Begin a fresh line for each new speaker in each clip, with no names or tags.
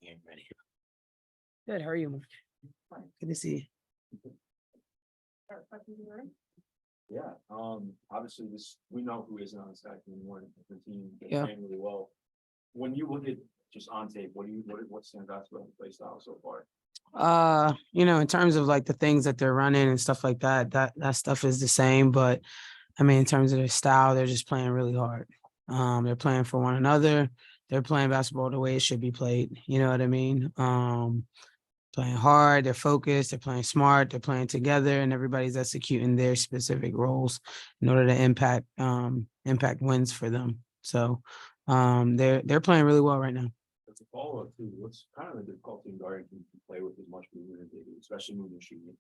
game ready.
Good. How are you, Mark? Good to see you.
Yeah, obviously we know who isn't on the stack anymore. The team is
Yeah.
playing really well. When you look at just on tape, what stands out about the play style so far?
In terms of like the things that they're running and stuff like that, that stuff is the same. But I mean, in terms of their style, they're just playing really hard. They're playing for one another. They're playing basketball the way it should be played. You know what I mean? Playing hard, they're focused, they're playing smart, they're playing together, and everybody's executing their specific roles in order to impact wins for them. So they're playing really well right now.
That's a follow-up too. What's kind of the difficulty in guarding teams to play with as much movement as they do, especially moving shooting?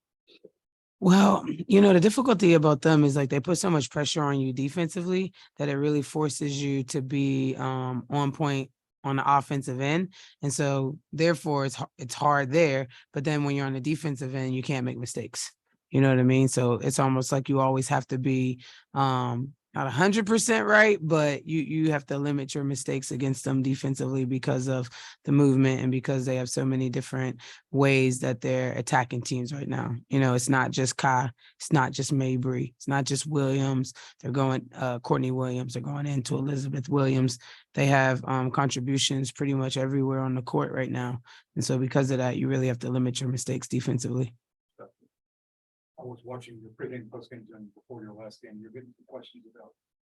Well, the difficulty about them is like they put so much pressure on you defensively that it really forces you to be on point on the offensive end. And so therefore it's hard there. But then when you're on the defensive end, you can't make mistakes. You know what I mean? So it's almost like you always have to be not 100% right, but you have to limit your mistakes against them defensively because of the movement and because they have so many different ways that they're attacking teams right now. It's not just Kai, it's not just Mabry, it's not just Williams. They're going Courtney Williams, they're going into Elizabeth Williams. They have contributions pretty much everywhere on the court right now. And so because of that, you really have to limit your mistakes defensively.
I was watching your pregame, postgame, and before your last game, you're getting some questions about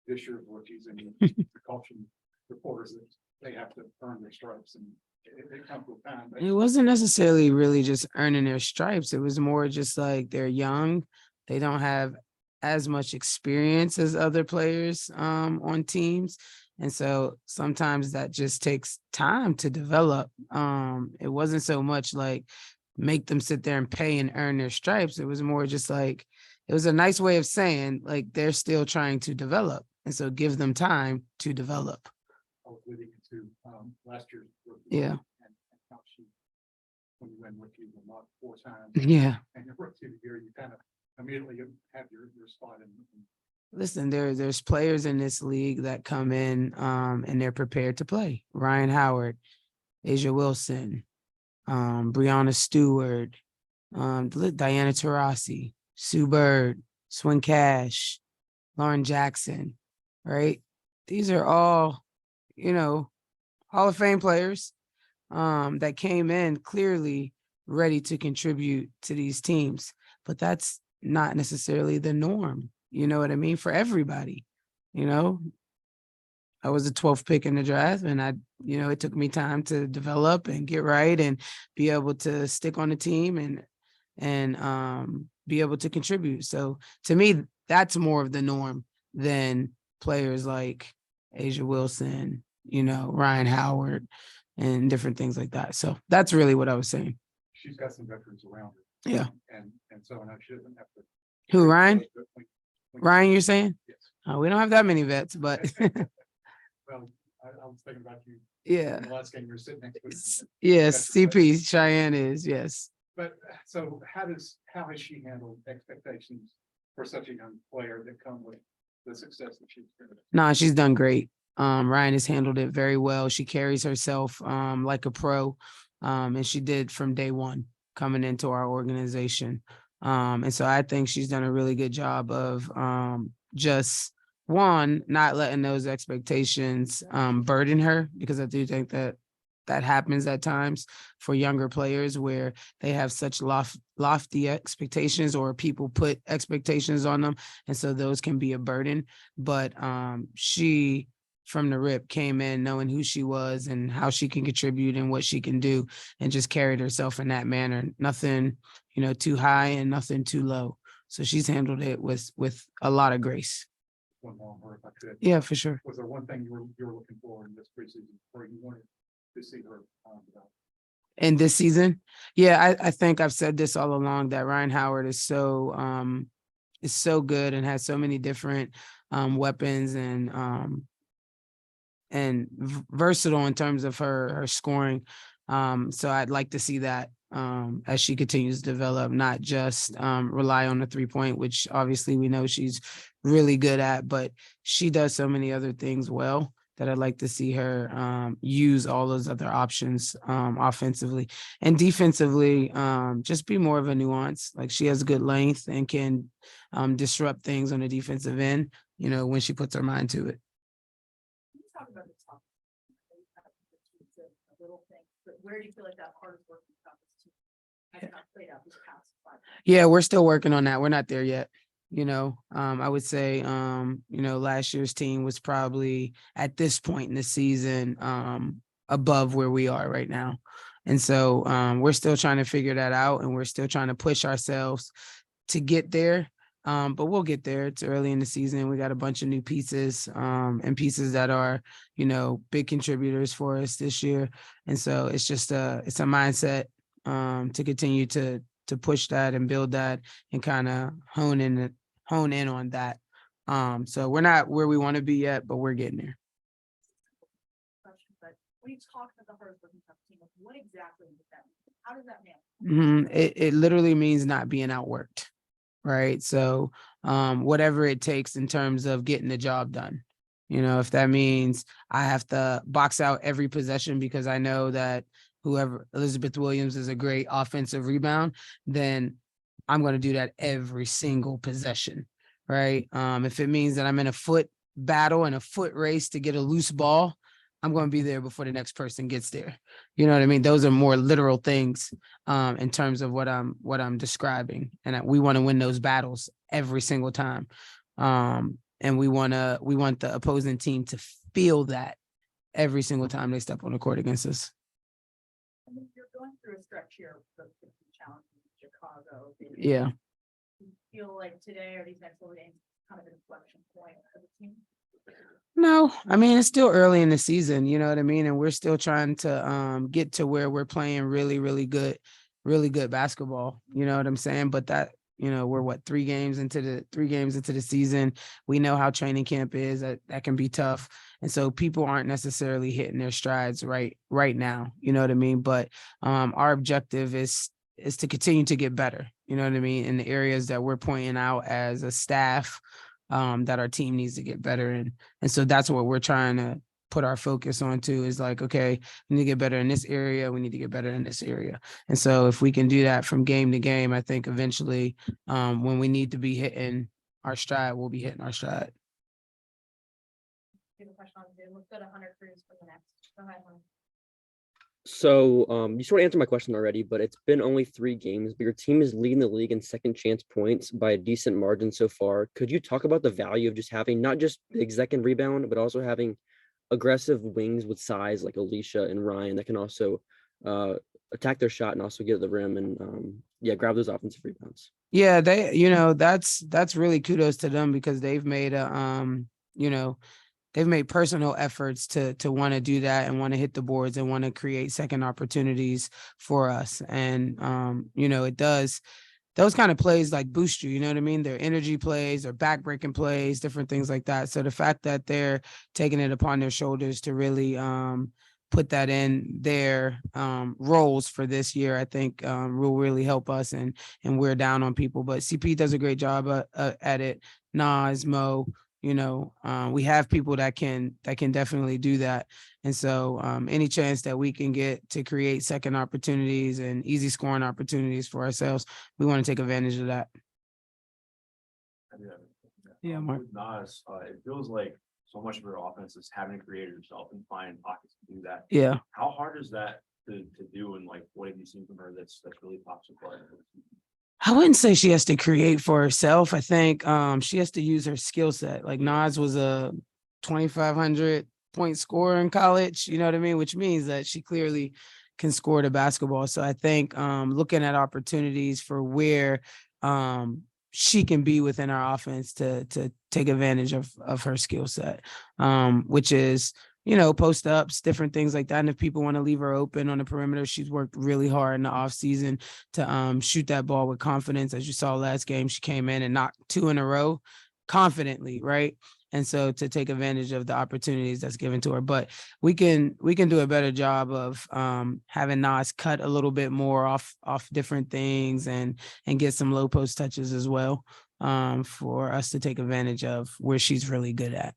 this year's rookies and the caution reporters that they have to earn their stripes, and it comes with time.
It wasn't necessarily really just earning their stripes. It was more just like they're young. They don't have as much experience as other players on teams. And so sometimes that just takes time to develop. It wasn't so much like make them sit there and pay and earn their stripes. It was more just like, it was a nice way of saying like they're still trying to develop. And so give them time to develop.
I was with you to last year's rookie.
Yeah.
And how she, when you win rookie of the month 4 times.
Yeah.
And your rookie of the year, you kind of immediately have your spot in.
Listen, there's players in this league that come in and they're prepared to play. Ryan Howard, Asia Wilson, Brianna Stewart, Diana Taurasi, Sue Bird, Swin Cash, Lauren Jackson, right? These are all, Hall of Fame players that came in clearly ready to contribute to these teams. But that's not necessarily the norm. You know what I mean? For everybody, I was the 12th pick in the draft, and it took me time to develop and get right and be able to stick on the team and be able to contribute. So to me, that's more of the norm than players like Asia Wilson, Ryan Howard and different things like that. So that's really what I was saying.
She's got some veterans around her.
Yeah.
And so now she doesn't have to.
Who, Ryan? Ryan, you're saying?
Yes.
We don't have that many vets, but
Well, I was thinking about you.
yeah.
In the last game, you were sitting next to her.
Yes, CP Cheyenne is, yes.
But so how has she handled expectations for such a young player that come with the success that she's experienced?
No, she's done great. Ryan has handled it very well. She carries herself like a pro. And she did from day one coming into our organization. And so I think she's done a really good job of just not letting those expectations burden her, because I do think that happens at times for younger players where they have such lofty expectations or people put expectations on them. And so those can be a burden. But she, from the rip, came in knowing who she was and how she can contribute and what she can do, and just carried herself in that manner. Nothing, too high and nothing too low. So she's handled it with a lot of grace.
One more, or if I could.
Yeah, for sure.
Was there one thing you were looking for in this preseason, or you wanted to see her develop?
In this season? Yeah, I think I've said this all along, that Ryan Howard is so good and has so many different weapons and versatile in terms of her scoring. So I'd like to see that as she continues to develop, not just rely on the 3-point, which obviously we know she's really good at, but she does so many other things well that I'd like to see her use all those other options offensively and defensively. Just be more of a nuance. Like she has good length and can disrupt things on the defensive end, you know, when she puts her mind to it.
Can you talk about the top? A little thing, but where do you feel like that hardest working toughest team has not played out these past 5 years?
Yeah, we're still working on that. We're not there yet. You know, I would say, you know, last year's team was probably at this point in the season, above where we are right now. And so, we're still trying to figure that out and we're still trying to push ourselves to get there. But we'll get there. It's early in the season. We got a bunch of new pieces, and pieces that are, you know, big contributors for us this year. And so it's just it's a mindset, to continue to push that and build that and kind of hone in on that. So we're not where we want to be yet, but we're getting there.
Question, but when you talk about the hardest working tough team, like, what exactly does that mean? How does that mean?
It literally means not being outworked, right? So whatever it takes in terms of getting the job done. You know, if that means I have to box out every possession because I know that whoever Elizabeth Williams is a great offensive rebound, then I'm going to do that every single possession, right? If it means that I'm in a foot battle and a foot race to get a loose ball, I'm going to be there before the next person gets there. You know what I mean? Those are more literal things in terms of what I'm describing, and we want to win those battles every single time. And we want the opposing team to feel that every single time they step on the court against us.
I mean, you're going through a stretch here of the challenges in Chicago.
Yeah.
Do you feel like today or these next little games kind of an inflection point for the team?
No, I mean, it's still early in the season, you know what I mean? And we're still trying to get to where we're playing really good basketball. You know what I'm saying? But that, you know, we're 3 games into the season. We know how training camp is. That can be tough. And so people aren't necessarily hitting their strides right now. You know what I mean? But our objective is to continue to get better, you know what I mean, in the areas that we're pointing out as a staff, that our team needs to get better in. And so that's what we're trying to put our focus on too, is like, okay, we need to get better in this area. We need to get better in this area. And so if we can do that from game to game, I think eventually when we need to be hitting our stride, we'll be hitting our stride.
You have a question on Zoom. Let's go to Hunter Cruz for the next. Go ahead, Hunter.
So you sort of answered my question already, but it's been only 3 games, but your team is leading the league in second chance points by a decent margin so far. Could you talk about the value of just having not just the second rebound, but also having aggressive wings with size like Alicia and Ryan that can also attack their shot and also get at the rim and grab those offensive rebounds?
Yeah, they, you know, that's really kudos to them because they've made they've made personal efforts to want to do that and want to hit the boards and want to create second opportunities for us. And, you know, it does, those kind of plays like boost you, you know what I mean? Their energy plays or backbreaking plays, different things like that. So the fact that they're taking it upon their shoulders to really put that in their roles for this year, I think will really help us and we're down on people. But CP does a great job at it. Nas, Mo, you know, we have people that can definitely do that. And so any chance that we can get to create second opportunities and easy scoring opportunities for ourselves, we want to take advantage of that. Yeah, Mark.
With Nas, it feels like so much of her offense is having to create it herself and find pockets to do that.
Yeah.
How hard is that to do, and like what have you seen from her that's really popped so far?
I wouldn't say she has to create for herself. I think she has to use her skill set. Like Nas was a 2,500 point scorer in college, you know what I mean? Which means that she clearly can score the basketball. So I think looking at opportunities for where she can be within our offense to take advantage of her skill set, which is, you know, post ups, different things like that. And if people want to leave her open on the perimeter, she's worked really hard in the off season to shoot that ball with confidence. As you saw last game, she came in and knocked 2 in a row confidently, right? And so to take advantage of the opportunities that's given to her. But we can do a better job of having Nas cut a little bit more off different things and get some low post touches as well for us to take advantage of where she's really good at.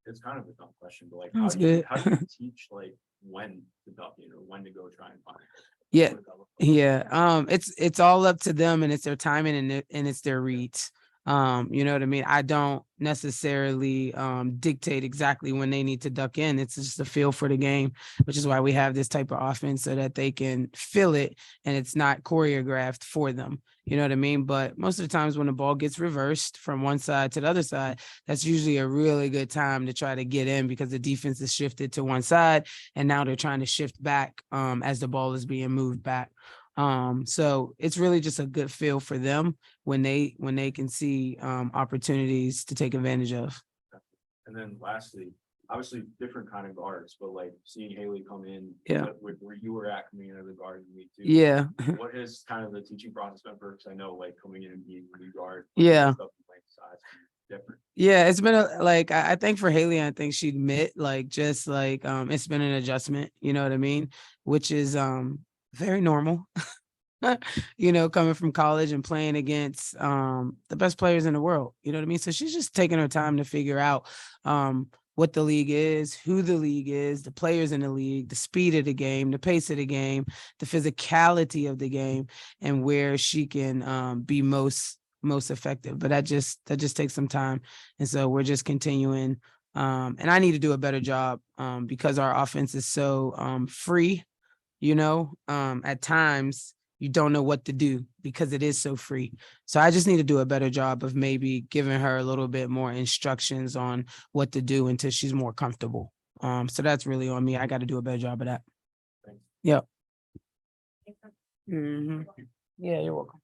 it's kind of a dumb question, but like,
That's good.
how do you teach like when to duck in or when to go try and find? it?
Yeah,
What does that look like?
yeah. It's all up to them, and it's their timing, and it's their reads. You know what I mean? I don't necessarily dictate exactly when they need to duck in. It's just a feel for the game, which is why we have this type of offense so that they can feel it and it's not choreographed for them. You know what I mean? But most of the times when the ball gets reversed from one side to the other side, that's usually a really good time to try to get in because the defense is shifted to one side and now they're trying to shift back as the ball is being moved back. So it's really just a good feel for them when they can see opportunities to take advantage of.
And then lastly, obviously different kind of guards, but like seeing Haley come in.
Yeah.
Where you were at coming into the guard in week 2.
Yeah.
What has kind of the teaching process been for? Because I know like coming in and being a new guard.
Yeah.
Stuff like size different.
Yeah, it's been I think for Haley, I think she'd admit just it's been an adjustment, you know what I mean? Which is very normal. You know, coming from college and playing against the best players in the world, you know what I mean? So she's just taking her time to figure out what the league is, who the league is, the players in the league, the speed of the game, the pace of the game, the physicality of the game, and where she can be most effective. But that just takes some time. And so we're just continuing. And I need to do a better job because our offense is so free, you know, at times you don't know what to do because it is so free. So I just need to do a better job of maybe giving her a little bit more instructions on what to do until she's more comfortable. So that's really on me. I got to do a better job of that.
Thanks.
Yep. Mhm. Yeah, you're welcome.